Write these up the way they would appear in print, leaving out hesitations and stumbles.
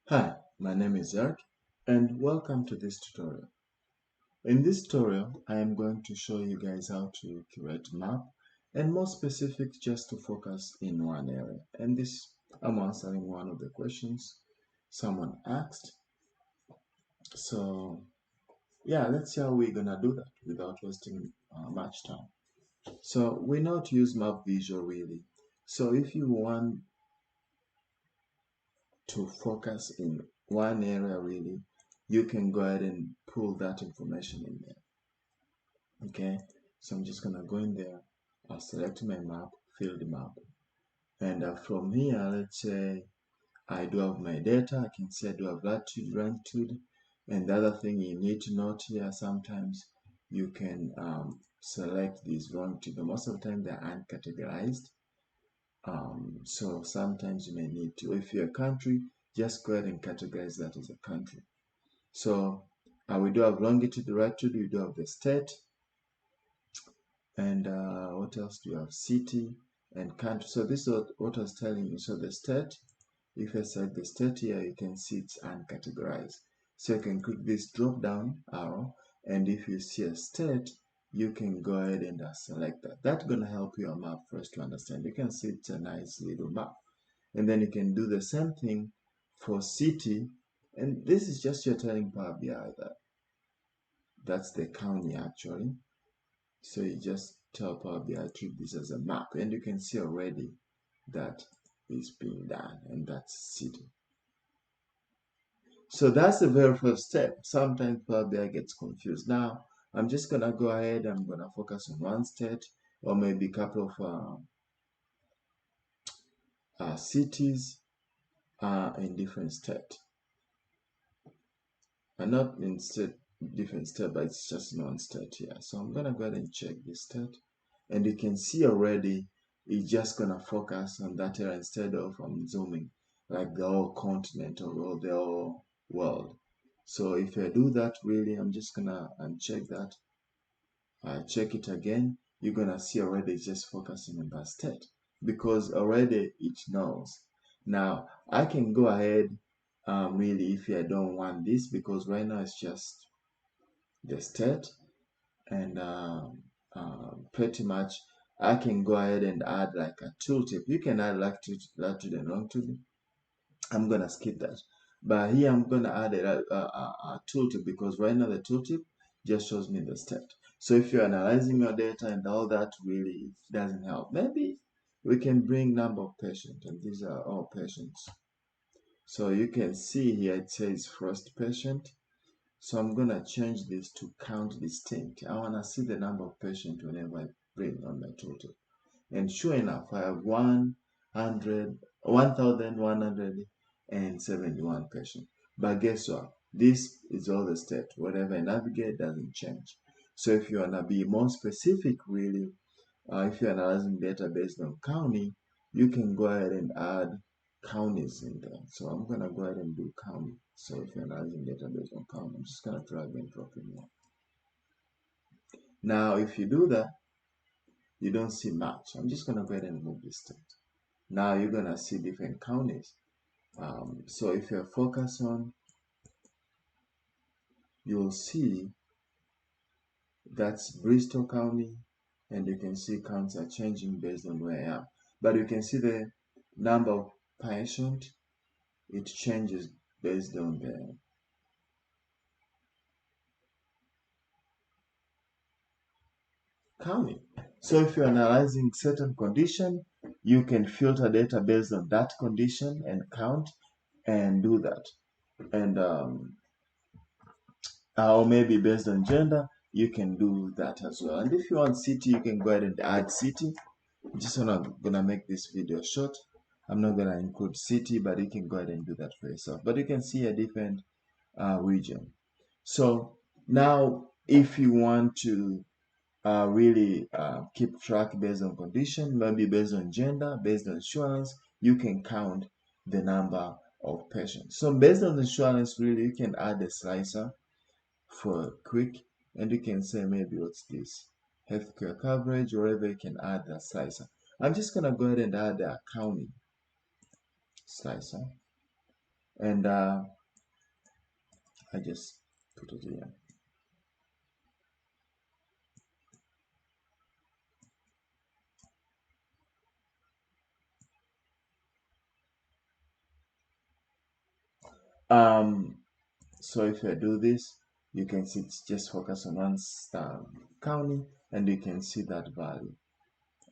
Hi, my name is Eric and welcome to this tutorial. In this tutorial, I am going to show you guys how to create a map and more specific just to focus in one area. And this, I'm answering one of the questions someone asked. So yeah, let's see how we're gonna do that without wasting much time. So we know to use map visual really. So if you want to focus in one area really, you can go ahead and pull that information in there. Okay, so I'm just gonna go in there, I'll select my map, fill the map, and from here, let's say I do have my data. I can say I do have latitude, longitude, and the other thing you need to note here, sometimes you can select these longitude, but most of the time they're uncategorized. So sometimes you may need to, if you're a country, just go ahead and categorize that as a country. So we do have longitude, latitude, we do have the state, and what else do you have? City and country. So this is what I was telling you. So the state, if I select the state here, you can see it's uncategorized. So you can click this drop down arrow, and if you see a state, you can go ahead and select that. That's going to help your map first to understand. You can see it's a nice little map. And then you can do the same thing for city. And this is just you're telling Power BI that that's the county actually. So you just tell Power BI treat this as a map, and you can see already that is being done, and that's city. So that's the very first step. Sometimes Power BI gets confused. Now I'm just gonna go ahead. I'm gonna focus on one state or maybe a couple of cities in different state, and not in different state, but it's just in one state here. So I'm gonna go ahead and check this state, and you can see already it's just gonna focus on that area instead of zooming like the whole continent or the whole world. So if I do that really, I'm just gonna uncheck that. I check it again, you're gonna see already it's just focusing on that state because already it knows. Now I can go ahead really if I don't want this, because right now it's just the state, and pretty much I can go ahead and add like a tooltip. You can add latitude and longitude. I'm gonna skip that, but here I'm gonna add a tooltip because right now the tooltip just shows me the state. So if you're analyzing your data and all that, really it doesn't help. Maybe we can bring number of patients, and these are all patients. So you can see here it says first patient. So I'm gonna change this to count distinct. I wanna see the number of patients whenever I bring on my total. And sure enough, I have 1,171 patients. But guess what? This is all the state. Whatever I navigate doesn't change. So if you wanna be more specific, really, if you're analyzing data based on county, you can go ahead and add counties in there. So I'm gonna go ahead and do county. So if you're analyzing data based on county, I'm just gonna drag and drop in here. Now, if you do that, you don't see much. I'm just gonna go ahead and move this state. Now you're gonna see different counties. So if you're focused on, you'll see that's Bristol County, and you can see counts are changing based on where I am. But you can see the number of patients, it changes based on the county. So if you're analyzing certain condition, you can filter data based on that condition and count and do that. And or maybe based on gender, you can do that as well. And if you want city, you can go ahead and add city. I'm just gonna make this video short. I'm not gonna include city, but you can go ahead and do that for yourself. But you can see a different region. So now, if you want to really keep track based on condition, maybe based on gender, based on insurance, you can count the number of patients. So based on insurance, really, you can add a slicer for quick, and you can say maybe what's this, healthcare coverage, or wherever you can add that slicer. I'm just gonna go ahead and add the county slicer. and I just put it here. So if I do this, you can see it's just focus on one county, and you can see that value.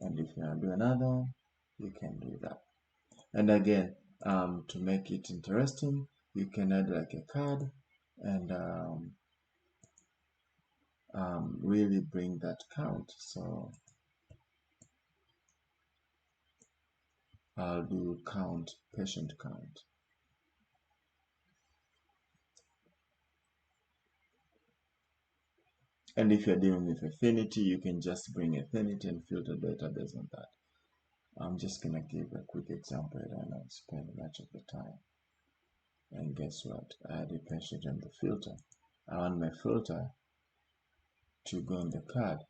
And if you want to do another one, you can do that. And again, to make it interesting, you can add like a card and really bring that count. So I'll do count, patient count. And if you're dealing with affinity, you can just bring affinity and filter data based on that. I'm just going to give a quick example. I don't spend much of the time. And guess what? I add a patient on the filter. I want my filter to go on the card.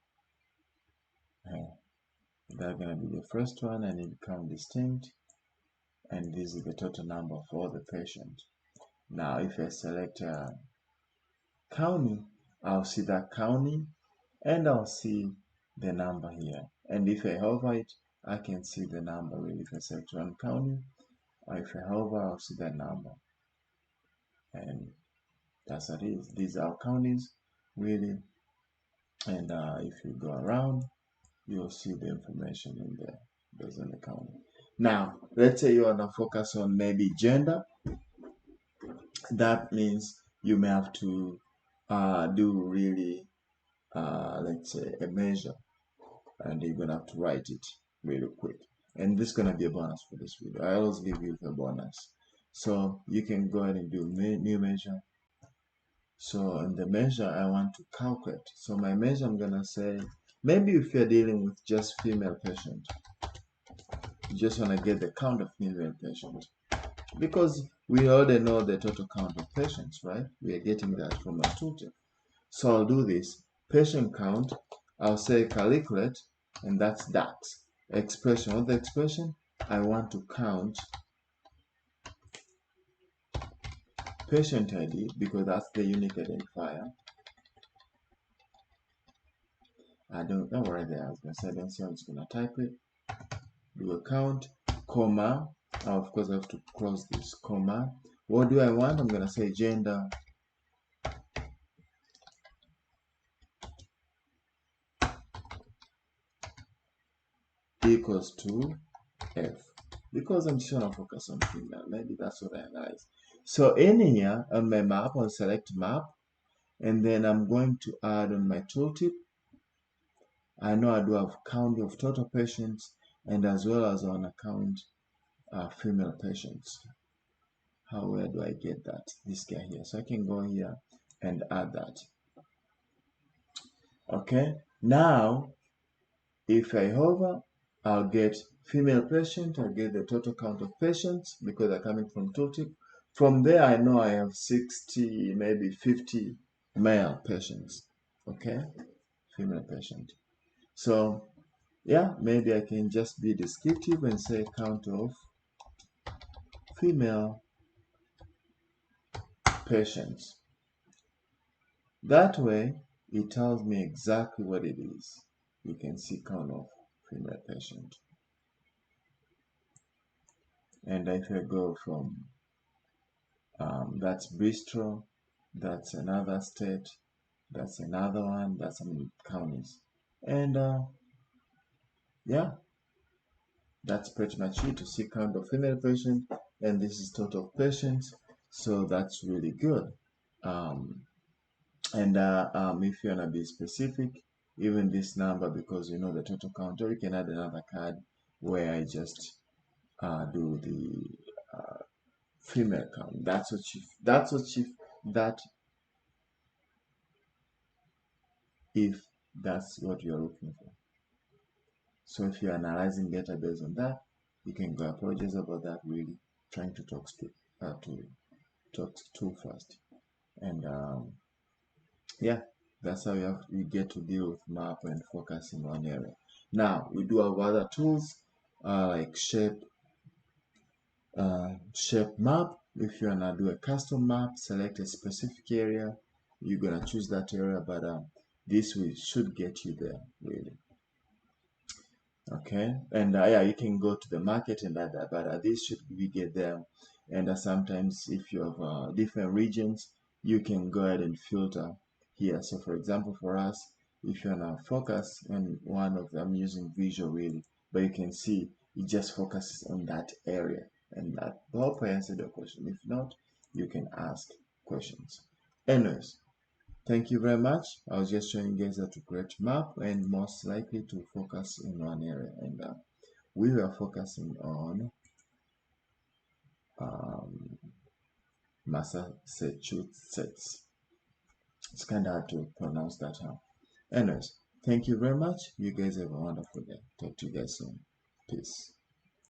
That's going to be the first one. I need count distinct. And this is the total number for the patient. Now, if I select county, I'll see that county and I'll see the number here. And if I hover it, I can see the number really. If I select one county, or if I hover, I'll see that number. And that's what it is. These are counties really. And if you go around, you'll see the information in there based on the county. Now, let's say you want to focus on maybe gender. That means you may have to do really, let's say, a measure, and you're gonna have to write it really quick. And this is gonna be a bonus for this video. I always give you a bonus, so you can go ahead and do new measure. So in the measure, I want to calculate. So my measure, I'm gonna say, maybe if you're dealing with just female patient, you just wanna get the count of female patient, because we already know the total count of patients, right? We are getting that from a tooltip. So I'll do this, patient count, I'll say calculate, and that's DAX. Expression, what the expression? I want to count patient ID because that's the unique identifier. I don't know where there. I was gonna say, I don't see how it's gonna type it. Do a count, comma. Of course, I have to close this comma. What do I want? I'm gonna say gender equals to F, because I'm just gonna focus on female. Maybe that's what I realized. So in here on my map, I'll select map, and then I'm going to add on my tooltip. I know I do have count of total patients, and as well as on account female patients. Where do I get that? This guy here. So I can go here and add that. Okay. Now, if I hover, I'll get female patient. I'll get the total count of patients because they're coming from tooltip. From there, I know I have 60, maybe 50 male patients. Okay, female patient. So yeah, maybe I can just be descriptive and say count of female patients. That way, it tells me exactly what it is. You can see count of female patient. And if I go from, that's Bristol, that's another state, that's another one, that's some counties. And yeah, that's pretty much it. To see count of female patient, and this is total patients, so that's really good. If you want to be specific, even this number, because you know the total count, or you can add another card where I just do the female count. That's if that's what you're looking for. So if you're analyzing data based on that, you can go. Apologies about that. Really trying to talk too fast. And yeah, that's how you get to deal with map and focus in one area. Now we do have other tools like shape map. If you wanna do a custom map, select a specific area, you're gonna choose that area, but this should get you there really. Okay, and yeah, you can go to the market and that, but this should be get there. And sometimes if you have different regions, you can go ahead and filter here. So for example, for us, if you wanna focus on one of them, using visual really, but you can see it just focuses on that area, and that hope I answered the question. If not, you can ask questions. Anyways, thank you very much. I was just showing you guys how to create map and most likely to focus in one area, and we were focusing on Massachusetts. It's kind of hard to pronounce that. Anyways, thank you very much. You guys have a wonderful day. Talk to you guys soon. Peace.